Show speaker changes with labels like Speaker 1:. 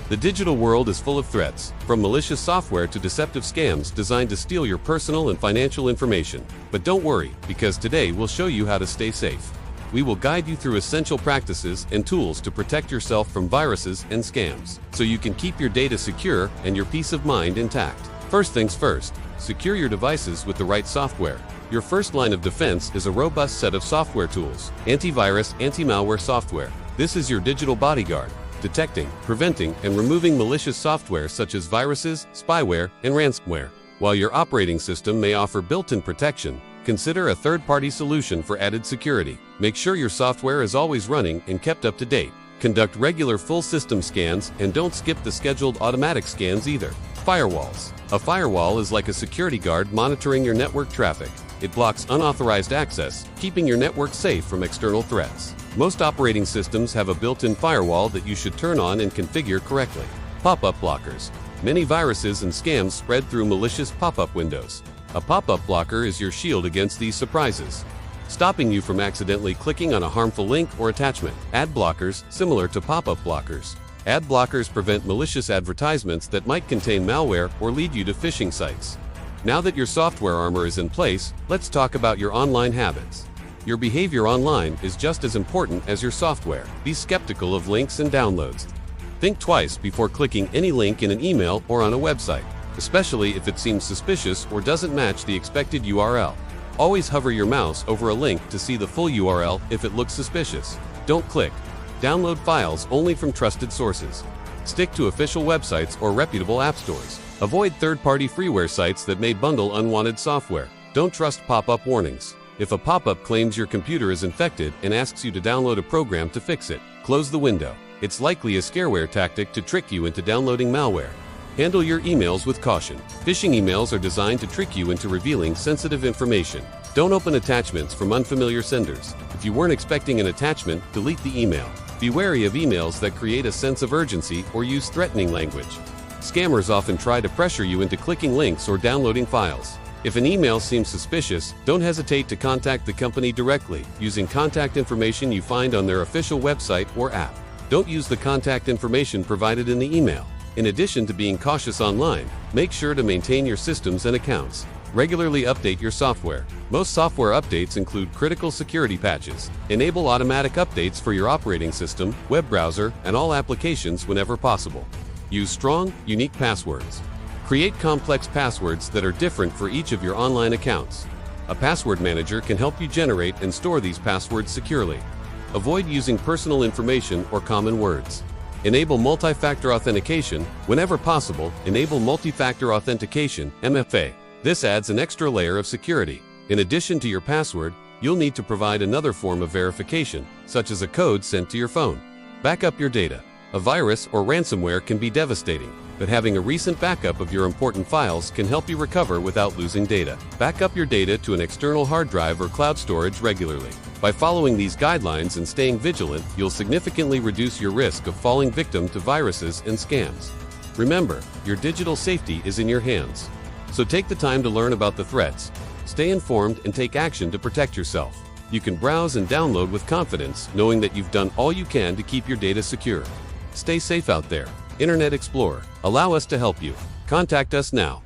Speaker 1: The digital world is full of threats, from malicious software to deceptive scams designed to steal your personal and financial information. But don't worry, because today we'll show you how to stay safe. We will guide you through essential practices and tools to protect yourself from viruses and scams, so you can keep your data secure and your peace of mind intact. First things first, secure your devices with the right software. Your first line of defense is a robust set of software tools. Antivirus, anti-malware software. This is your digital bodyguard, detecting, preventing, and removing malicious software such as viruses, spyware, and ransomware. While your operating system may offer built-in protection, consider a third-party solution for added security. Make sure your software is always running and kept up to date. Conduct regular full system scans and don't skip the scheduled automatic scans either. Firewalls. A firewall is like a security guard monitoring your network traffic. It blocks unauthorized access, keeping your network safe from external threats. Most operating systems have a built-in firewall that you should turn on and configure correctly. Pop-up blockers. Many viruses and scams spread through malicious pop-up windows. A pop-up blocker is your shield against these surprises, stopping you from accidentally clicking on a harmful link or attachment. Ad blockers, similar to pop-up blockers. Ad blockers prevent malicious advertisements that might contain malware or lead you to phishing sites. Now that your software armor is in place, let's talk about your online habits. Your behavior online is just as important as your software. Be skeptical of links and downloads. Think twice before clicking any link in an email or on a website, especially if it seems suspicious or doesn't match the expected URL. Always hover your mouse over a link to see the full URL if it looks suspicious. Don't click. Download files only from trusted sources. Stick to official websites or reputable app stores. Avoid third-party freeware sites that may bundle unwanted software. Don't trust pop-up warnings. If a pop-up claims your computer is infected and asks you to download a program to fix it, close the window. It's likely a scareware tactic to trick you into downloading malware. Handle your emails with caution. Phishing emails are designed to trick you into revealing sensitive information. Don't open attachments from unfamiliar senders. If you weren't expecting an attachment, delete the email. Be wary of emails that create a sense of urgency or use threatening language. Scammers often try to pressure you into clicking links or downloading files. If an email seems suspicious, don't hesitate to contact the company directly using contact information you find on their official website or app. Don't use the contact information provided in the email. In addition to being cautious online, make sure to maintain your systems and accounts. Regularly update your software. Most software updates include critical security patches. Enable automatic updates for your operating system, web browser, and all applications whenever possible. Use strong, unique passwords. Create complex passwords that are different for each of your online accounts. A password manager can help you generate and store these passwords securely. Avoid using personal information or common words. Enable multi-factor authentication. Whenever possible, enable multi-factor authentication, MFA. This adds an extra layer of security. In addition to your password, you'll need to provide another form of verification, such as a code sent to your phone. Back up your data. A virus or ransomware can be devastating, but having a recent backup of your important files can help you recover without losing data. Back up your data to an external hard drive or cloud storage regularly. By following these guidelines and staying vigilant, you'll significantly reduce your risk of falling victim to viruses and scams. Remember, your digital safety is in your hands. So take the time to learn about the threats, stay informed, and take action to protect yourself. You can browse and download with confidence, knowing that you've done all you can to keep your data secure. Stay safe out there. Internet Explorer. Allow us to help you. Contact us now.